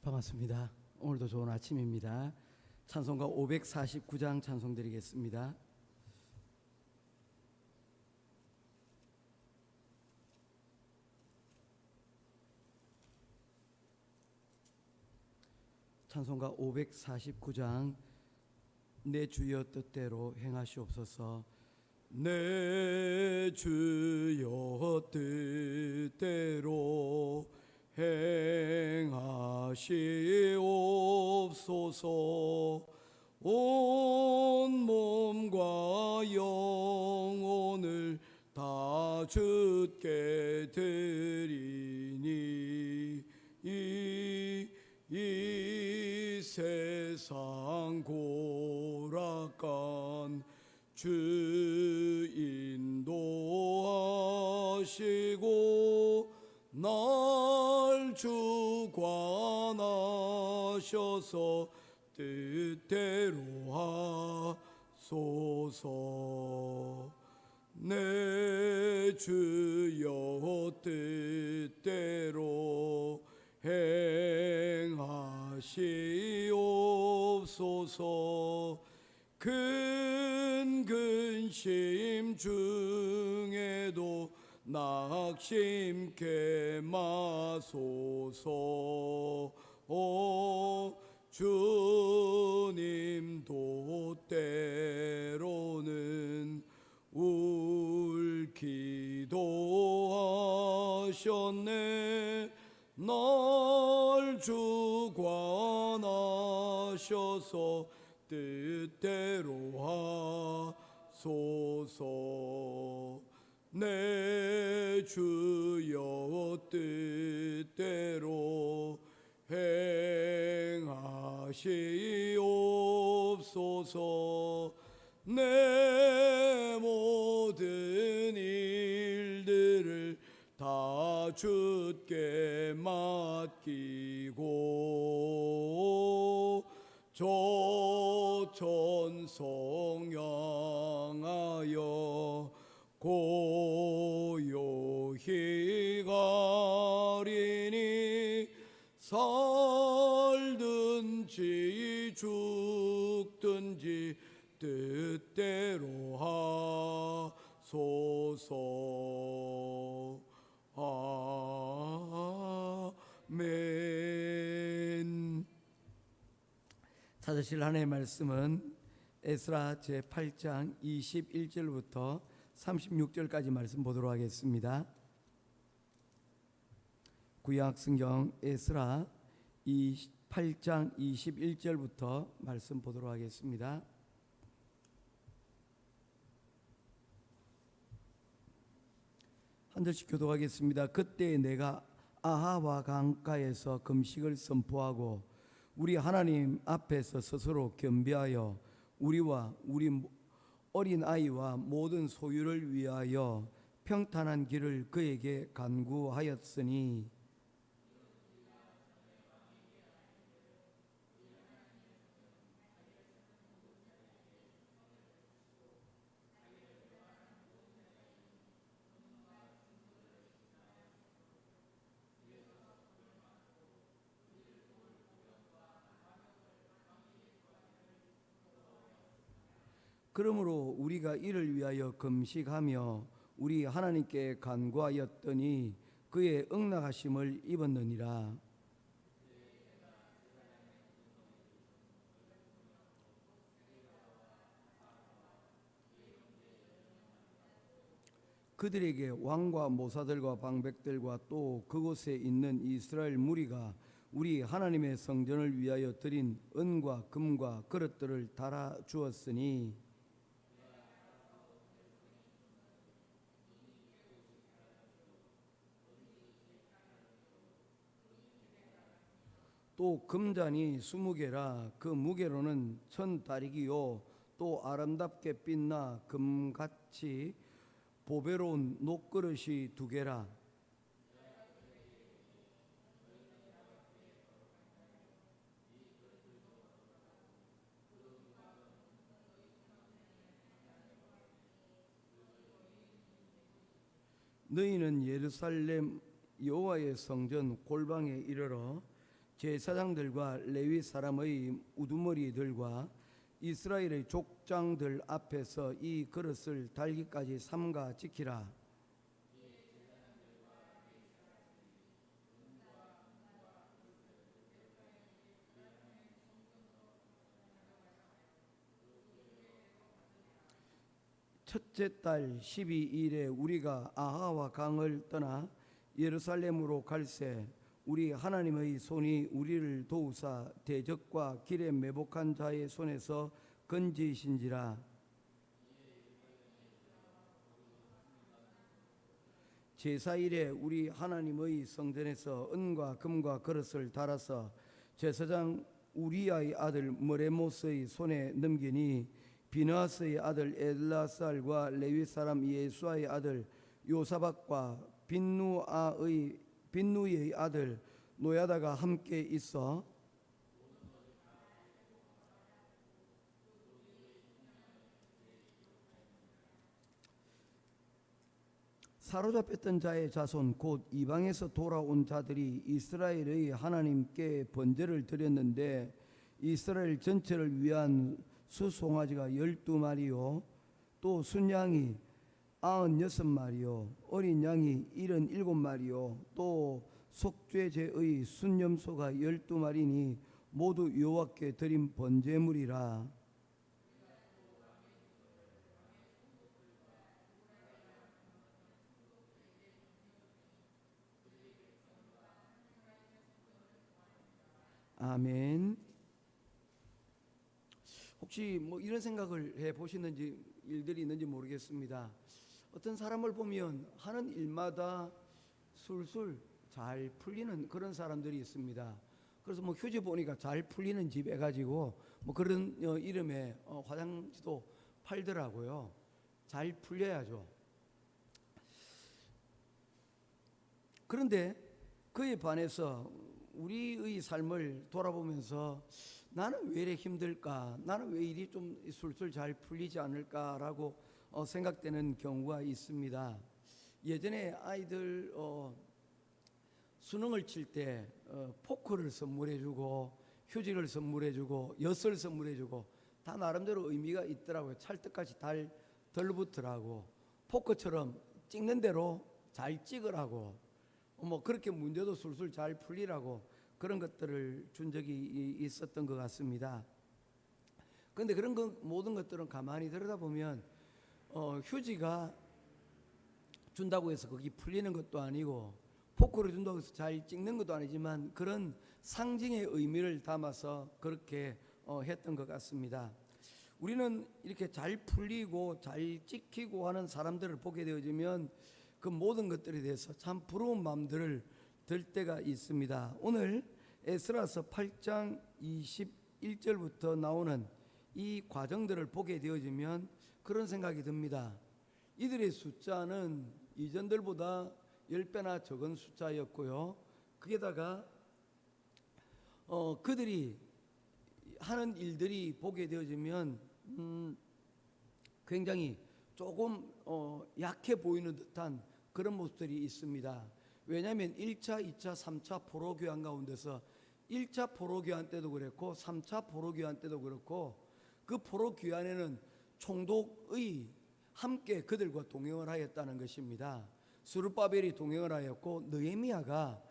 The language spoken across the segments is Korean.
반갑습니다. 오늘도 좋은 아침입니다. 찬송가 549장 찬송 드리겠습니다. 찬송가 549장 내 주여 뜻대로 행하시옵소서. 내 주여 뜻대로 행하시옵소서. 온 몸과 영혼을 다 주께 드리니 이 세상 고락간 주 인도하시고 날 주관하셔서 뜻대로 하소서. 내 주여 뜻대로 행하시옵소서. 큰 근심 중에도 낙심케 마소서. 주님도 때로는 울기도 하셨네. 날 주관하셔서 뜻대로 하소서. 내 주여 뜻대로 행하시옵소서. 내 모든 일들을 다 주께 맡기고 저 천성 향하여 고요히 가리니 살든지 죽든지 뜻대로 하소서. 아멘. 찾으실 하나님의 말씀은 에스라 제8장 21절부터 36절까지 말씀 보도록 하겠습니다. 구약 성경 에스라 8장 21절부터 말씀 보도록 하겠습니다. 한 절씩 교독하겠습니다. 그때 내가 아하와 강가에서 금식을 선포하고 우리 하나님 앞에서 스스로 겸비하여 우리와 우리 어린 아이와 모든 소유를 위하여 평탄한 길을 그에게 간구하였으니 그러므로 우리가 이를 위하여 금식하며 우리 하나님께 간구하였더니 그의 응낙하심을 입었느니라. 그들에게 왕과 모사들과 방백들과 또 그곳에 있는 이스라엘 무리가 우리 하나님의 성전을 위하여 드린 은과 금과 그릇들을 달아 주었으니 또 금잔이 20개라 그 무게로는 1000다리기요 또 아름답게 빛나 금같이 보배로운 녹그릇이 2개라. 너희는 예루살렘 여호와의 성전 골방에 이르러 제사장들과 레위 사람의 우두머리들과 이스라엘의 족장들 앞에서 이 그릇을 달기까지 삼가 지키라. 첫째 달 12일에 우리가 아하와 강을 떠나 예루살렘으로 갈새 우리 하나님의 손이 우리를 도우사 대적과 길에 매복한 자의 손에서 건지신지라. 제사일에 우리 하나님의 성전에서 은과 금과 그릇을 달아서 제사장 우리아의 아들 머레모스의 손에 넘기니 비느하스의 아들 엘라살과 레위 사람 예수아의 아들 요사박과 빈누이의 아들 노야다가 함께 있어 사로잡혔던 자의 자손 곧 이방에서 돌아온 자들이 이스라엘의 하나님께 번제를 드렸는데 이스라엘 전체를 위한 수송아지가 12마리요 또 순양이 96마리요 어린 양이 77마리요 또 속죄제의 순염소가 12마리니 모두 여호와께 드린 번제물이라. 아멘. 혹시 뭐 이런 생각을 해 보시는지 일들이 있는지 모르겠습니다. 어떤 사람을 보면 하는 일마다 술술 잘 풀리는 그런 사람들이 있습니다. 그래서 뭐 휴지 보니까 잘 풀리는 집 해가지고 뭐 그런 이름의 화장지도 팔더라고요. 잘 풀려야죠. 그런데 그에 반해서 우리의 삶을 돌아보면서 나는 왜 이렇게 힘들까? 나는 왜 일이 좀 술술 잘 풀리지 않을까라고 생각되는 경우가 있습니다. 예전에 아이들 수능을 칠 때 포크를 선물해주고 휴지를 선물해주고 엿을 선물해주고 다 나름대로 의미가 있더라고요. 찰떡같이 덜 붙으라고 포크처럼 찍는 대로 잘 찍으라고 뭐 그렇게 문제도 술술 잘 풀리라고 그런 것들을 준 적이 있었던 것 같습니다. 그런데 그런 모든 것들은 가만히 들여다보면 휴지가 준다고 해서 거기 풀리는 것도 아니고 포크를 준다고 해서 잘 찍는 것도 아니지만 그런 상징의 의미를 담아서 그렇게 했던 것 같습니다. 우리는 이렇게 잘 풀리고 잘 찍히고 하는 사람들을 보게 되어지면 그 모든 것들에 대해서 참 부러운 마음들을 들 때가 있습니다. 오늘 에스라서 8장 21절부터 나오는 이 과정들을 보게 되어지면 그런 생각이 듭니다. 이들의 숫자는 이전들보다 10배나 적은 숫자였고요. 거기에다가 그들이 하는 일들이 보게 되어지면 굉장히 조금 약해 보이는 듯한 그런 모습들이 있습니다. 왜냐하면 1차, 2차, 3차 포로교환 가운데서 1차 포로교환 때도 그랬고 3차 포로교환 때도 그렇고 그 포로교환에는 총독의 함께 그들과 동행을 하였다는 것입니다. 스룹바벨이 동행을 하였고 느헤미야가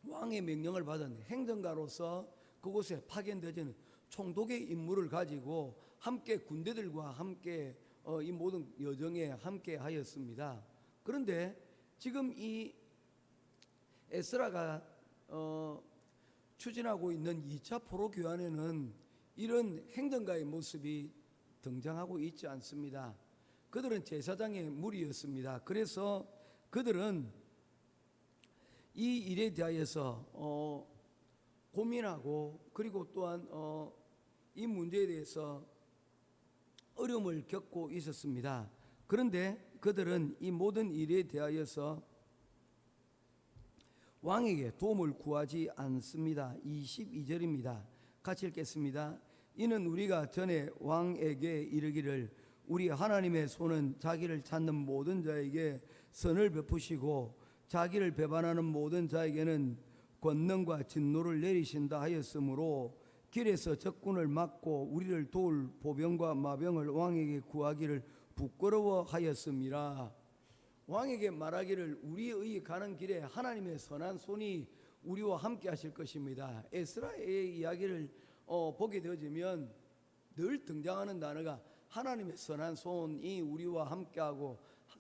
왕의 명령을 받은 행정가로서 그곳에 파견되어지는 총독의 임무를 가지고 함께 군대들과 함께 이 모든 여정에 함께 하였습니다. 그런데 지금 이 에스라가 추진하고 있는 2차 포로교환에는 이런 행정가의 모습이 등장하고 있지 않습니다. 그들은 제사장의 무리였습니다. 그래서 그들은 이 일에 대하여서 고민하고 그리고 또한 이 문제에 대해서 어려움을 겪고 있었습니다. 그런데 그들은 이 모든 일에 대하여서 왕에게 도움을 구하지 않습니다. 22절입니다. 같이 읽겠습니다. 이는 우리가 전에 왕에게 이르기를 우리 하나님의 손은 자기를 찾는 모든 자에게 선을 베푸시고 자기를 배반하는 모든 자에게는 권능과 진노를 내리신다 하였으므로 길에서 적군을 막고 우리를 도울 보병과 마병을 왕에게 구하기를 부끄러워하였음이라. 왕에게 말하기를 우리의 가는 길에 하나님의 선한 손이 우리와 함께 하실 것입니다. 에스라의 이야기를 보게 되어지면 늘 등장하는 단어가 하나님의 선한 손이 우리와 함께하고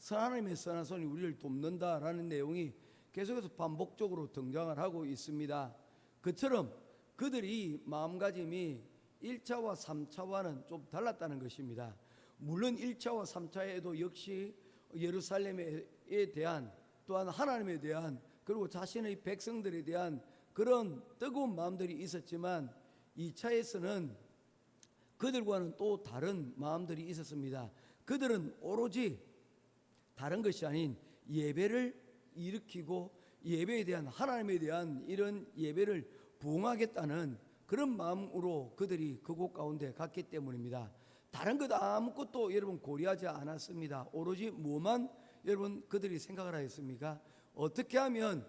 하나님의 선한 손이 우리를 돕는다라는 내용이 계속해서 반복적으로 등장을 하고 있습니다. 그처럼 그들이 마음가짐이 1차와 3차와는 좀 달랐다는 것입니다. 물론 1차와 3차에도 역시 예루살렘에 대한 또한 하나님에 대한 그리고 자신의 백성들에 대한 그런 뜨거운 마음들이 있었지만 2차에서는 그들과는 또 다른 마음들이 있었습니다. 그들은 오로지 다른 것이 아닌 예배를 일으키고 예배에 대한 하나님에 대한 이런 예배를 부응하겠다는 그런 마음으로 그들이 그곳 가운데 갔기 때문입니다. 다른 것 아무것도 여러분 고려하지 않았습니다. 오로지 뭐만 여러분 그들이 생각을 하였습니까? 어떻게 하면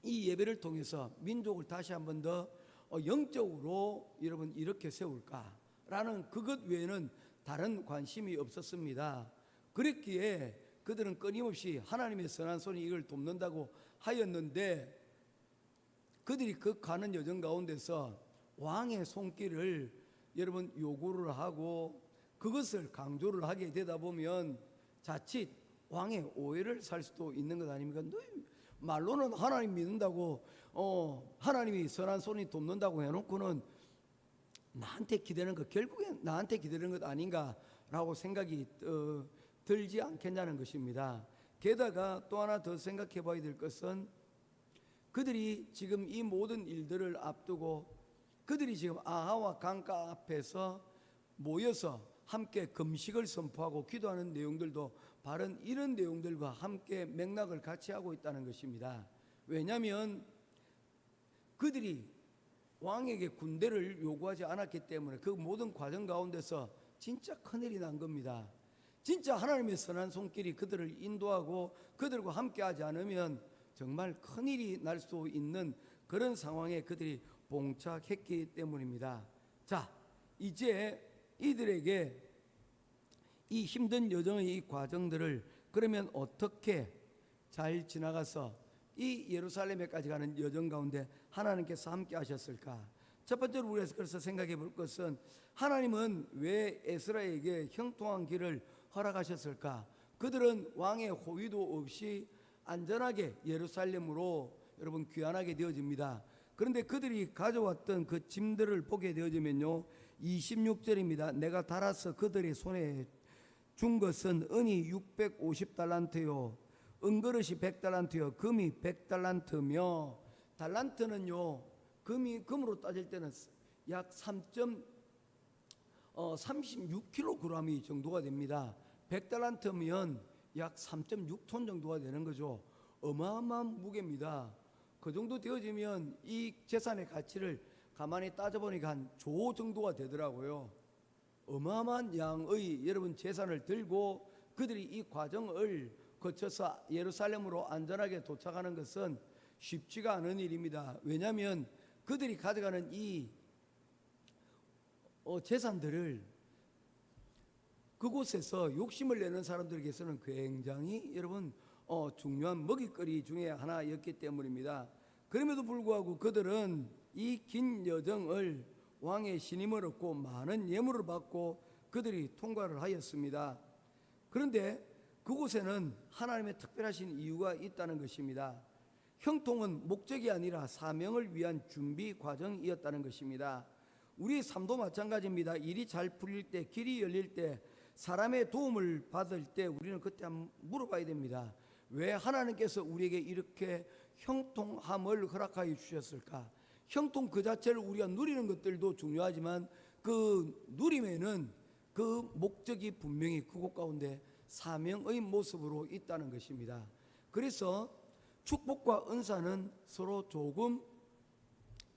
이 예배를 통해서 민족을 다시 한번 더 영적으로 여러분 이렇게 세울까라는 그것 외에는 다른 관심이 없었습니다. 그랬기에 그들은 끊임없이 하나님의 선한 손이 이걸 돕는다고 하였는데 그들이 그 가는 여정 가운데서 왕의 손길을 여러분 요구를 하고 그것을 강조를 하게 되다 보면 자칫 왕의 오해를 살 수도 있는 것 아닙니까? 말로는 하나님 믿는다고 하나님이 선한 손이 돕는다고 해놓고는 나한테 기대는 것 결국엔 나한테 기대는 것 아닌가라고 생각이 들지 않겠냐는 것입니다. 게다가 또 하나 더 생각해 봐야 될 것은 그들이 지금 이 모든 일들을 앞두고 그들이 지금 아하와 강가 앞에서 모여서 함께 금식을 선포하고 기도하는 내용들도 바른 이런 내용들과 함께 맥락을 같이 하고 있다는 것입니다. 왜냐하면 그들이 왕에게 군대를 요구하지 않았기 때문에 그 모든 과정 가운데서 진짜 큰일이 난 겁니다. 진짜 하나님의 선한 손길이 그들을 인도하고 그들과 함께하지 않으면 정말 큰일이 날 수 있는 그런 상황에 그들이 봉착했기 때문입니다. 자, 이제 이들에게 이 힘든 여정의 이 과정들을 그러면 어떻게 잘 지나가서 이 예루살렘에까지 가는 여정 가운데 하나님께서 함께 하셨을까? 첫 번째로 우리가 그래서 생각해 볼 것은 하나님은 왜 에스라에게 형통한 길을 허락하셨을까? 그들은 왕의 호위도 없이 안전하게 예루살렘으로 여러분 귀환하게 되어집니다. 그런데 그들이 가져왔던 그 짐들을 보게 되어지면요 26절입니다. 내가 달아서 그들의 손에 준 것은 은이 650달란트요 은그릇이 100달란트요 금이 100달란트며 달란트는요 금으로 따질 때는 약 36kg 정도가 됩니다. 100달란트면 약 3.6톤 정도가 되는 거죠. 어마어마한 무게입니다. 그 정도 되어지면 이 재산의 가치를 가만히 따져보니까 한 조 정도가 되더라고요. 어마어마한 양의 여러분 재산을 들고 그들이 이 과정을 거쳐서 예루살렘으로 안전하게 도착하는 것은 쉽지가 않은 일입니다. 왜냐하면 그들이 가져가는 이 재산들을 그곳에서 욕심을 내는 사람들에게서는 굉장히 여러분 중요한 먹잇거리 중에 하나였기 때문입니다. 그럼에도 불구하고 그들은 이 긴 여정을 왕의 신임을 얻고 많은 예물을 받고 그들이 통과를 하였습니다. 그런데 그곳에는 하나님의 특별하신 이유가 있다는 것입니다. 형통은 목적이 아니라 사명을 위한 준비 과정이었다는 것입니다. 우리의 삶도 마찬가지입니다. 일이 잘 풀릴 때, 길이 열릴 때, 사람의 도움을 받을 때 우리는 그때 한번 물어봐야 됩니다. 왜 하나님께서 우리에게 이렇게 형통함을 허락하여 주셨을까? 형통 그 자체를 우리가 누리는 것들도 중요하지만 그 누림에는 그 목적이 분명히 그곳 가운데 사명의 모습으로 있다는 것입니다. 그래서 축복과 은사는 서로 조금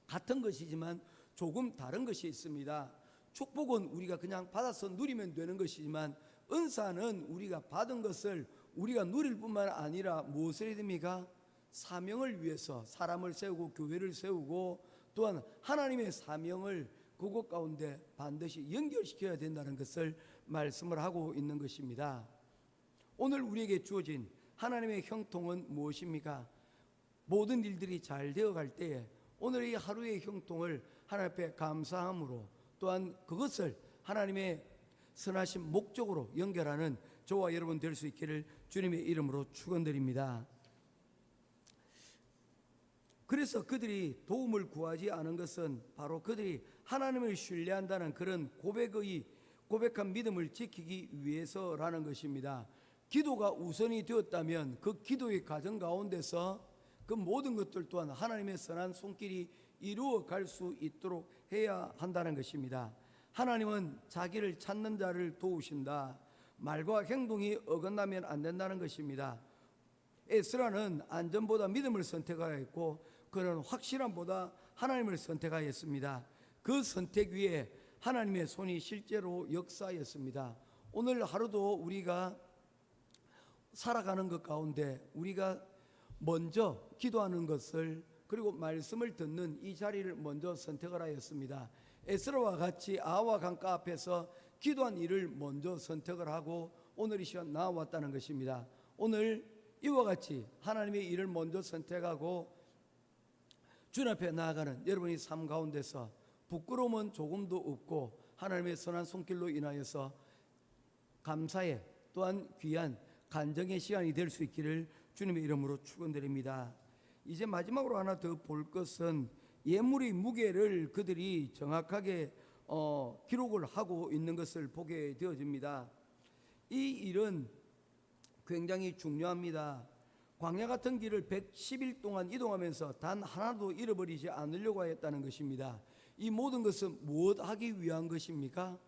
같은 것이지만 조금 다른 것이 있습니다. 축복은 우리가 그냥 받아서 누리면 되는 것이지만 은사는 우리가 받은 것을 우리가 누릴 뿐만 아니라 무엇을 해야 됩니까? 사명을 위해서 사람을 세우고 교회를 세우고 또한 하나님의 사명을 그곳 가운데 반드시 연결시켜야 된다는 것을 말씀을 하고 있는 것입니다. 오늘 우리에게 주어진 하나님의 형통은 무엇입니까? 모든 일들이 잘 되어갈 때에 오늘 이 하루의 형통을 하나님 앞에 감사함으로 또한 그것을 하나님의 선하신 목적으로 연결하는 저와 여러분 될 수 있기를 주님의 이름으로 축원드립니다. 그래서 그들이 도움을 구하지 않은 것은 바로 그들이 하나님을 신뢰한다는 그런 고백한 믿음을 지키기 위해서라는 것입니다. 기도가 우선이 되었다면 그 기도의 과정 가운데서 그 모든 것들 또한 하나님의 선한 손길이 이루어 갈 수 있도록 해야 한다는 것입니다. 하나님은 자기를 찾는 자를 도우신다. 말과 행동이 어긋나면 안 된다는 것입니다. 에스라는 안전보다 믿음을 선택하였고 그는 확실함보다 하나님을 선택하였습니다. 그 선택 위에 하나님의 손이 실제로 역사하였습니다. 오늘 하루도 우리가 살아가는 것 가운데 우리가 먼저 기도하는 것을 그리고 말씀을 듣는 이 자리를 먼저 선택을 하였습니다. 에스라와 같이 아와 강가 앞에서 기도한 일을 먼저 선택을 하고 오늘 이 시간 나와왔다는 것입니다. 오늘 이와 같이 하나님의 일을 먼저 선택하고 주님 앞에 나아가는 여러분의 삶 가운데서 부끄러움은 조금도 없고 하나님의 선한 손길로 인하여서 감사의 또한 귀한 간증의 시간이 될 수 있기를 주님의 이름으로 축원드립니다. 이제 마지막으로 하나 더 볼 것은 예물의 무게를 그들이 정확하게 기록을 하고 있는 것을 보게 되어집니다. 이 일은 굉장히 중요합니다. 광야 같은 길을 110일 동안 이동하면서 단 하나도 잃어버리지 않으려고 하였다는 것입니다. 이 모든 것은 무엇 하기 위한 것입니까?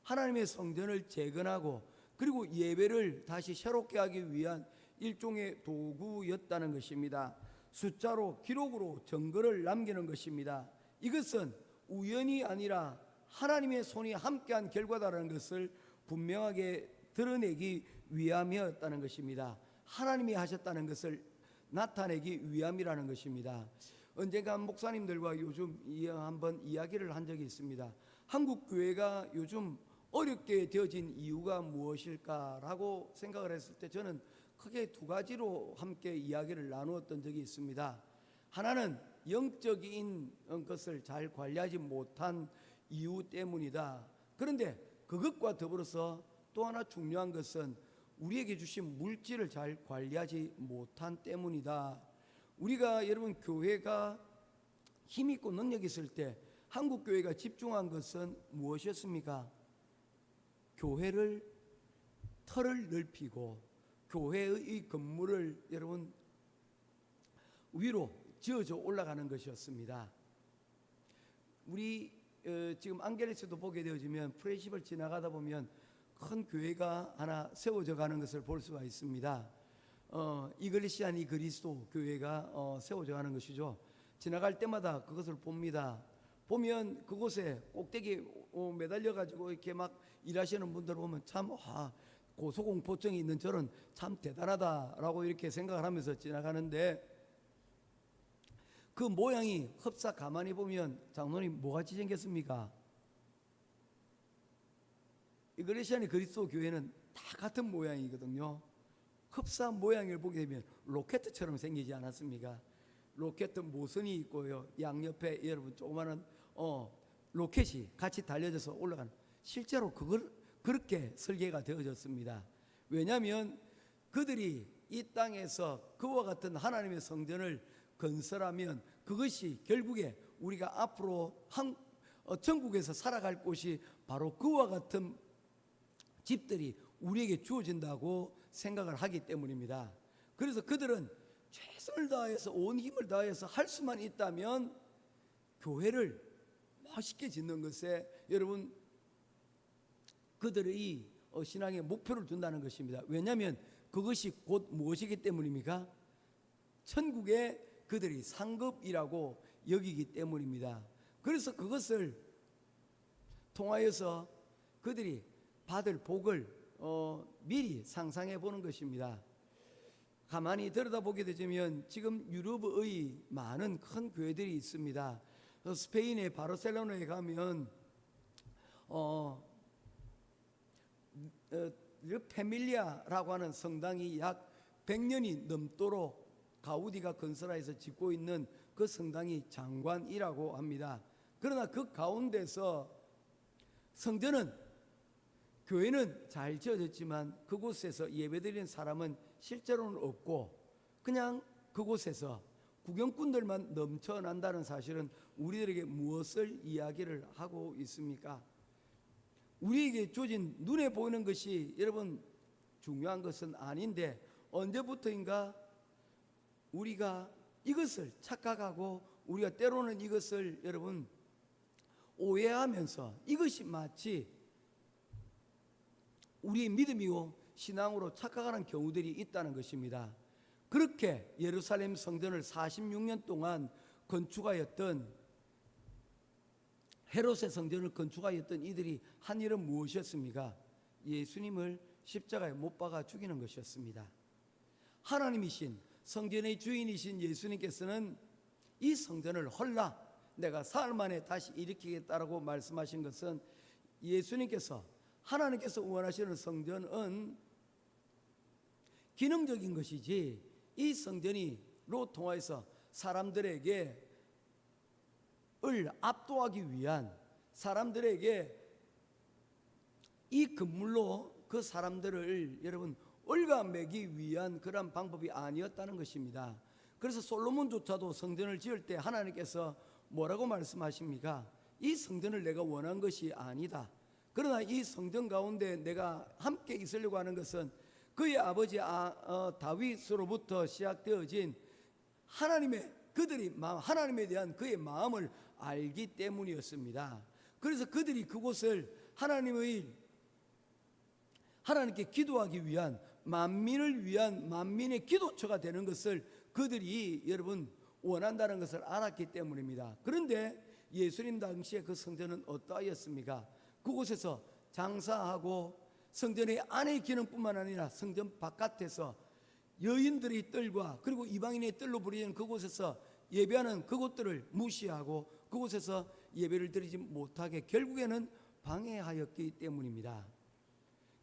하나님의 성전을 재건하고 그리고 예배를 다시 새롭게 하기 위한 일종의 도구였다는 것입니다. 숫자로 기록으로 증거를 남기는 것입니다. 이것은 우연이 아니라 하나님의 손이 함께한 결과다라는 것을 분명하게 드러내기 위함이었다는 것입니다. 하나님이 하셨다는 것을 나타내기 위함이라는 것입니다. 언젠가 목사님들과 요즘 한번 이야기를 한 적이 있습니다. 한국 교회가 요즘 어렵게 되어진 이유가 무엇일까라고 생각을 했을 때 저는 크게 두 가지로 함께 이야기를 나누었던 적이 있습니다. 하나는 영적인 것을 잘 관리하지 못한 이유 때문이다. 그런데 그것과 더불어서 또 하나 중요한 것은 우리에게 주신 물질을 잘 관리하지 못한 때문이다. 우리가 여러분 교회가 힘 있고 능력 있을 때 한국 교회가 집중한 것은 무엇이었습니까? 교회를 털을 넓히고 교회의 건물을 여러분 위로 지어져 올라가는 것이었습니다. 우리 지금 안게레스도 보게 되어지면 프레십을 지나가다 보면 큰 교회가 하나 세워져 가는 것을 볼 수가 있습니다. 이글리시안 이 그리스도 교회가 세워져 가는 것이죠. 지나갈 때마다 그것을 봅니다. 보면 그곳에 꼭대기에 매달려 가지고 이렇게 막 일하시는 분들 보면 참 고소공포증이 있는 저는 참 대단하다라고 이렇게 생각을 하면서 지나가는데 그 모양이 흡사 가만히 보면 장로님 뭐같이 생겼습니까? 이글레시아니 그리스도 교회는 다 같은 모양이거든요. 흡사 모양을 보게 되면 로켓처럼 생기지 않았습니까? 로켓 모선이 있고요. 양옆에 여러분 조그마한 로켓이 같이 달려져서 올라가는 실제로 그렇게 설계가 되어졌습니다. 왜냐하면 그들이 이 땅에서 그와 같은 하나님의 성전을 건설하면 그것이 결국에 우리가 앞으로 천국에서 살아갈 곳이 바로 그와 같은 집들이 우리에게 주어진다고 생각을 하기 때문입니다. 그래서 그들은 최선을 다해서 온 힘을 다해서 할 수만 있다면 교회를 멋있게 짓는 것에 여러분 그들의 신앙의 목표를 둔다는 것입니다. 왜냐하면 그것이 곧 무엇이기 때문입니까? 천국의 그들이 상급이라고 여기기 때문입니다. 그래서 그것을 통하여서 그들이 받을 복을 미리 상상해 보는 것입니다. 가만히 들여다보게 되면 지금 유럽의 많은 큰 교회들이 있습니다. 스페인의 바르셀로나에 가면 페밀리아라고 하는 성당이 약 100년이 넘도록 가우디가 건설하여서 짓고 있는 그 성당이 장관이라고 합니다. 그러나 그 가운데서 성전은, 교회는 잘 지어졌지만 그곳에서 예배드리는 사람은 실제로는 없고 그냥 그곳에서 구경꾼들만 넘쳐난다는 사실은 우리들에게 무엇을 이야기를 하고 있습니까? 우리에게 주어진 눈에 보이는 것이 여러분 중요한 것은 아닌데, 언제부터인가 우리가 이것을 착각하고 우리가 때로는 이것을 여러분 오해하면서 이것이 마치 우리의 믿음이고 신앙으로 착각하는 경우들이 있다는 것입니다. 그렇게 예루살렘 성전을 46년 동안 건축하였던, 헤롯의 성전을 건축하였던 이들이 한 일은 무엇이었습니까? 예수님을 십자가에 못 박아 죽이는 것이었습니다. 하나님이신 성전의 주인이신 예수님께서는 이 성전을 헐라 내가 사흘 만에 다시 일으키겠다라고 말씀하신 것은, 예수님께서, 하나님께서 원하시는 성전은 기능적인 것이지 이 성전이로 통하여서 사람들에게 을 압도하기 위한, 사람들에게 이 건물로 그 사람들을 여러분 올가매기 위한 그런 방법이 아니었다는 것입니다. 그래서 솔로몬조차도 성전을 지을 때 하나님께서 뭐라고 말씀하십니까? 이 성전을 내가 원한 것이 아니다. 그러나 이 성전 가운데 내가 함께 있으려고 하는 것은 그의 아버지 다윗으로부터 시작되어진 하나님에 대한 그의 마음을 알기 때문이었습니다. 그래서 그들이 그곳을 하나님께 기도하기 위한, 만민을 위한 만민의 기도처가 되는 것을 그들이 여러분 원한다는 것을 알았기 때문입니다. 그런데 예수님 당시에 그 성전은 어떠하였습니까? 그곳에서 장사하고 성전의 안의 기능뿐만 아니라 성전 바깥에서 여인들의 뜰과 그리고 이방인의 뜰로 부르는 그곳에서 예배하는 그곳들을 무시하고 그곳에서 예배를 드리지 못하게 결국에는 방해하였기 때문입니다.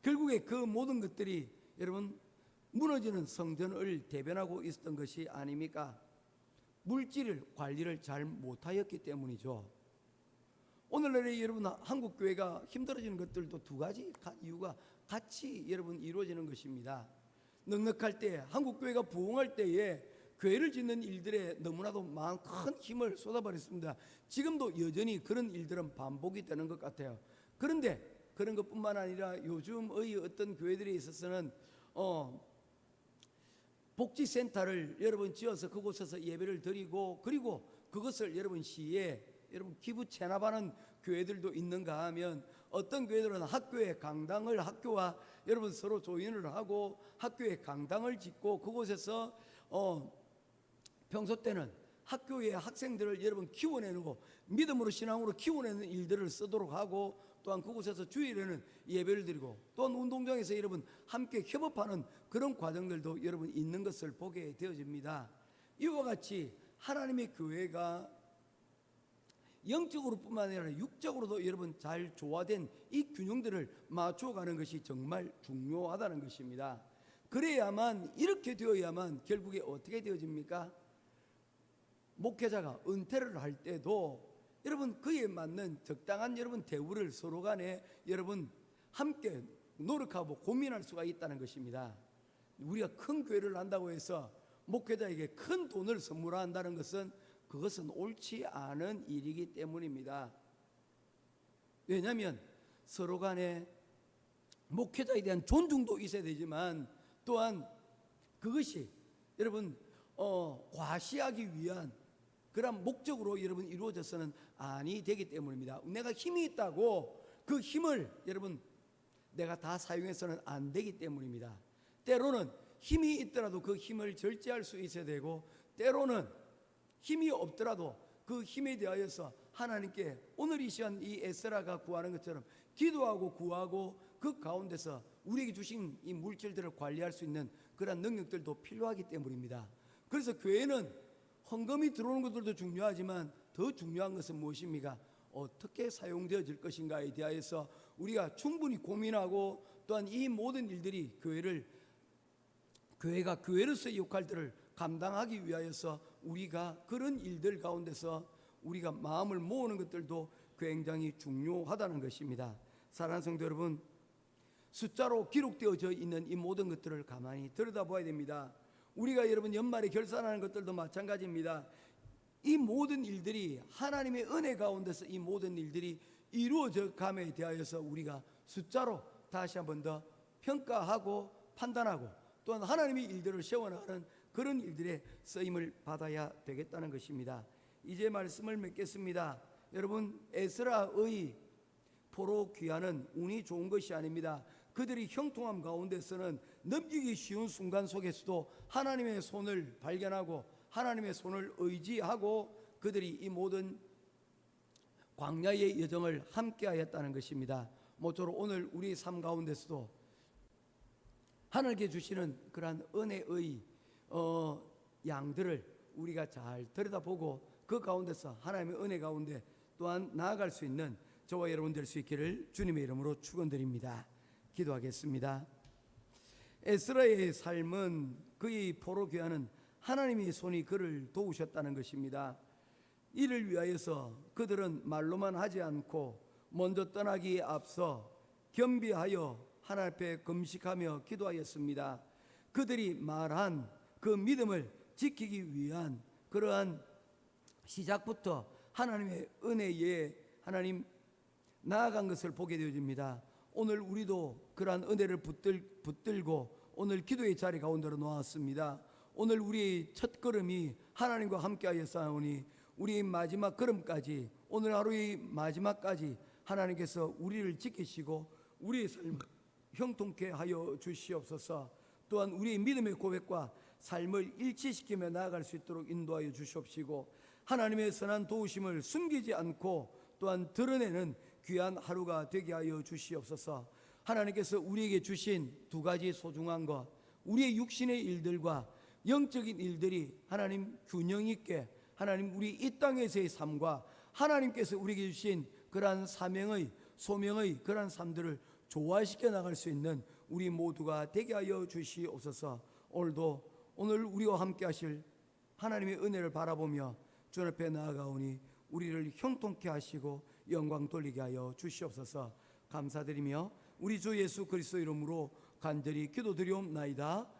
결국에 그 모든 것들이 여러분 무너지는 성전을 대변하고 있었던 것이 아닙니까? 물질 관리를 잘 못하였기 때문이죠. 오늘날에 여러분 한국 교회가 힘들어지는 것들도 두 가지 이유가 같이 여러분 이루어지는 것입니다. 넉넉할 때, 한국 교회가 부흥할 때에 교회를 짓는 일들에 너무나도 큰 힘을 쏟아버렸습니다. 지금도 여전히 그런 일들은 반복이 되는 것 같아요. 그런데 그런 것뿐만 아니라 요즘의 어떤 교회들에 있어서는 복지센터를 여러분 지어서 그곳에서 예배를 드리고, 그리고 그것을 여러분 시에 여러분 기부 체납하는 교회들도 있는가 하면, 어떤 교회들은 학교에 강당을, 학교와 여러분 서로 조인을 하고 학교에 강당을 짓고 그곳에서 평소 때는 학교의 학생들을 여러분 키워내고 믿음으로 신앙으로 키워내는 일들을 쓰도록 하고, 또한 그곳에서 주일에는 예배를 드리고, 또한 운동장에서 여러분 함께 협업하는 그런 과정들도 여러분 있는 것을 보게 되어집니다. 이와 같이 하나님의 교회가 영적으로 뿐만 아니라 육적으로도 여러분 잘 조화된 이 균형들을 맞춰가는 것이 정말 중요하다는 것입니다. 그래야만, 이렇게 되어야만 결국에 어떻게 되어집니까? 목회자가 은퇴를 할 때도 여러분 그에 맞는 적당한 여러분 대우를 서로 간에 여러분 함께 노력하고 고민할 수가 있다는 것입니다. 우리가 큰 교회를 한다고 해서 목회자에게 큰 돈을 선물한다는 것은 그것은 옳지 않은 일이기 때문입니다. 왜냐하면 서로 간에 목회자에 대한 존중도 있어야 되지만, 또한 그것이 여러분 과시하기 위한 그런 목적으로 여러분 이루어져서는 아니 되기 때문입니다. 내가 힘이 있다고 그 힘을 여러분 내가 다 사용해서는 안 되기 때문입니다. 때로는 힘이 있더라도 그 힘을 절제할 수 있어야 되고, 때로는 힘이 없더라도 그 힘에 대하여서 하나님께 오늘 이 시간 이 에스라가 구하는 것처럼 기도하고 구하고 그 가운데서 우리에게 주신 이 물질들을 관리할 수 있는 그런 능력들도 필요하기 때문입니다. 그래서 교회는 헌금이 들어오는 것들도 중요하지만 더 중요한 것은 무엇입니까? 어떻게 사용되어질 것인가에 대하여서 우리가 충분히 고민하고, 또한 이 모든 일들이 교회가 교회로서의 역할들을 감당하기 위하여서 우리가 그런 일들 가운데서 우리가 마음을 모으는 것들도 굉장히 중요하다는 것입니다. 사랑하는 성도 여러분, 숫자로 기록되어져 있는 이 모든 것들을 가만히 들여다봐야 됩니다. 우리가 여러분 연말에 결산하는 것들도 마찬가지입니다. 이 모든 일들이 하나님의 은혜 가운데서 이 모든 일들이 이루어져 감에 대하여서 우리가 숫자로 다시 한 번 더 평가하고 판단하고, 또한 하나님의 일들을 세워나가는 그런 일들의 쓰임을 받아야 되겠다는 것입니다. 이제 말씀을 맺겠습니다. 여러분, 에스라의 포로 귀환은 운이 좋은 것이 아닙니다. 그들이 형통함 가운데서는 넘기기 쉬운 순간 속에서도 하나님의 손을 발견하고 하나님의 손을 의지하고 그들이 이 모든 광야의 여정을 함께하였다는 것입니다. 모쪼록 오늘 우리 삶 가운데서도 하나님께 주시는 그러한 은혜의 양들을 우리가 잘 들여다보고 그 가운데서 하나님의 은혜 가운데 또한 나아갈 수 있는 저와 여러분 될 수 있기를 주님의 이름으로 축원드립니다. 기도하겠습니다. 에스라의 삶은, 그의 포로 귀환은 하나님의 손이 그를 도우셨다는 것입니다. 이를 위하여서 그들은 말로만 하지 않고 먼저 떠나기에 앞서 겸비하여 하나님 앞에 금식하며 기도하였습니다. 그들이 말한 그 믿음을 지키기 위한 그러한 시작부터 하나님의 은혜에 하나님 나아간 것을 보게 되어집니다. 오늘 우리도 그러한 은혜를 붙들고 오늘 기도의 자리 가운데로 놓았습니다. 오늘 우리의 첫 걸음이 하나님과 함께하여 싸우니 우리의 마지막 걸음까지, 오늘 하루의 마지막까지 하나님께서 우리를 지키시고 우리의 삶을 형통케 하여 주시옵소서. 또한 우리의 믿음의 고백과 삶을 일치시키며 나아갈 수 있도록 인도하여 주시옵시고, 하나님의 선한 도우심을 숨기지 않고 또한 드러내는 귀한 하루가 되게 하여 주시옵소서. 하나님께서 우리에게 주신 두 가지 소중한 것, 우리의 육신의 일들과 영적인 일들이 하나님 균형 있게, 하나님 우리 이 땅에서의 삶과 하나님께서 우리에게 주신 그러한 사명의 소명의 그러한 삶들을 조화시켜 나갈 수 있는 우리 모두가 되게 하여 주시옵소서. 오늘 우리와 함께 하실 하나님의 은혜를 바라보며 주 앞에 나아가오니 우리를 형통케 하시고 영광 돌리게 하여 주시옵소서. 감사드리며 우리 주 예수 그리스도 이름으로 간절히 기도드리옵나이다.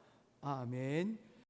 아멘.